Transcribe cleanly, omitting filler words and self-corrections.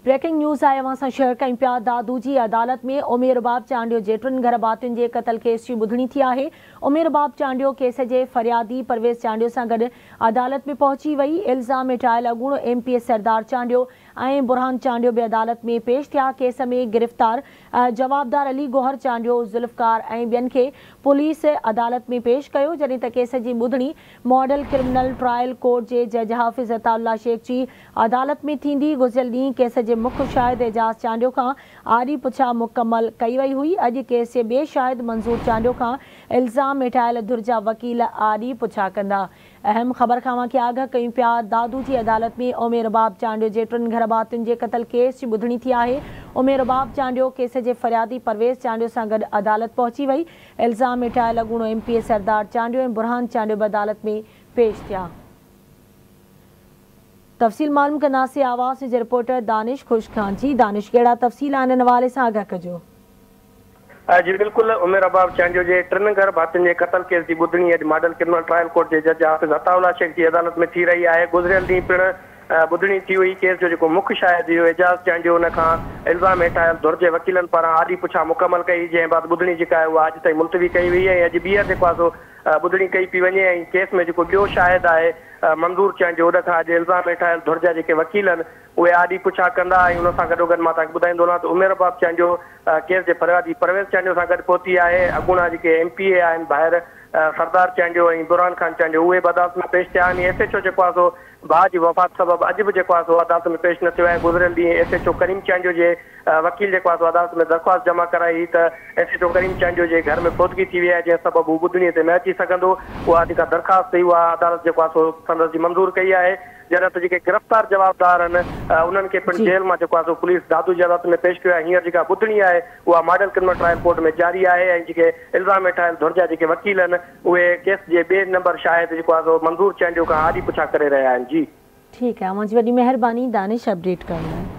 Breaking news आए अवां सां share कयूं पिया। दादू जी अदालत में उमेर रुबाब चांडियो जे 3 घर भातियुनि जे क़तल केस जी ॿुधणी थी आहे। उमेर रुबाब चांडियो केस जे फरियादी परवेज़ चांडियो सां गॾु अदालत में पहुची वई। इल्ज़ाम मिटायल अॻूणो MPS सरदार चांडियो ऐं बुरहान चांडियो बि अदालत में पेश थिया। केस में गिरफ़्तार जवाबदार अली गौहर चांडियो ज़ुल्फ़कार ऐं ॿियनि खे पुलिस अदालत में पेश कयो, जॾहिं त केस जी ॿुधणी मॉडल क्रिमिनल ट्रायल कोर्ट जे जज हाफ़िज़ अताउल्ला शेख जी अदालत में थींदी। गुज़िरियल ॾींहुं केस जे मुख्य शाहिद एजाज़ चांडियो खां आरी पुछा मुकमल कई वई हुई। अॼु केस जे ॿिए शाहिद मंज़ूर चांडियो खां इल्ज़ाम मिटायल धुर जा वकील आरी पुछा कंदा। अहम ख़बर खां वां आगाह कयूं पिया। दादू जी अदालत में उमेर रुबाब चांडियो जे 3 घर भातियुनि जे क़तल केस जी ॿुधणी थी आहे। उमेर रुबाब चांडियो केस जे फरियादी परवेज़ चांडियो सां गॾु अदालत पहुची वई। इल्ज़ाम मिटायल अॻूणो MPS सरदार चांडियो ऐं बुरहान चांडियो बि अदालत में पेश थिया। तफ़सील मालूम कंदासीं आवाज़ जे रिपोर्टर दानिश खुश खान जी। दानिश, कहिड़ा तफ़सील आहिनि इन हवाले सां आगाह कजो। जी बिल्कुल, उमेर रुबाब चांडियो जे 3 घर भातियुनि जे क़तल केस जी ॿुधणी अॼु मॉडल क्रिमिनल ट्रायल कोर्ट जे जज हाफ़िज़ अताउल्ला शेख जी अदालत में थी रही आहे। गुज़िरियल ॾींहुं पिणु ॿुधणी थी हुई। केस जो जेको मुख्य शाहिद हुयो एजाज़ चांडियो, उन खां इल्ज़ाम हेठायल धुर जे वकीलनि पारां आरी पुछा मुकमल कई, जंहिं बाद ॿुधणी जेका आहे उहा अॼु ताईं मुलतवी कई वई ऐं अॼु ॿीहर जेको आहे सो ॿुधणी कई पई वञे। ऐं केस में जेको ॿियो शाहिद आहे मंज़ूर चांडियो, उन खां अॼु इल्ज़ाम हेठायल धुर जा जेके वकील आहिनि उहे आरी पुछा कंदा। ऐं उन सां गॾोगॾु मां तव्हांखे ॿुधाईंदो वञां त उमेर रुबाब चांडियो केस जे फरियादी परवेज़ चांडियो सां गॾु पहुती आहे। अॻूणा जेके MPA आहिनि ॿाहिरि सरदार चांडियो ऐं बुरहान खान चांडियो, उहे बि अदालत में पेश थिया आहिनि। SHO जेको आहे सो भाउ जी वफ़ात सबबु अॼु बि जेको आहे सो अदालत में पेश न थियो आहे। गुज़िरियल ॾींहुं SHO करीम चांडियो जे वकील जेको आहे सो अदालत में दरख़्वास्त जमा कराई त SHO करीम चांडियो जे घर में फोतगी थी वई आहे, जंहिं सबबु हू ॿुधणीअ ते न अची सघंदो। उहा जेका दरख़्वास्त हुई उहा अदालत जेको आहे सो संदसि जी मंज़ूर कई आहे। जॾहिं त जेके गिरफ़्तार जवाबदार आहिनि उन्हनि खे पिणु जेल मां जेको आहे सो पुलिस दादू जी अदालत में पेश कयो आहे। हींअर जेका ॿुधणी आहे उहा मॉडल क्रिमिनल ट्रायल कोर्ट में जारी आहे। ऐं जेके इल्ज़ाम हेठायल धुर जा जेके वकील आहिनि उहे केस जे ॿिए नंबर शाहिद जेको आहे सो मंज़ूर चांडियो खां आरी पुछा करे रहिया आहिनि। जी ठीकु आहे, मुंहिंजी वॾी महिरबानी दानिश अपडेट करण लाइ।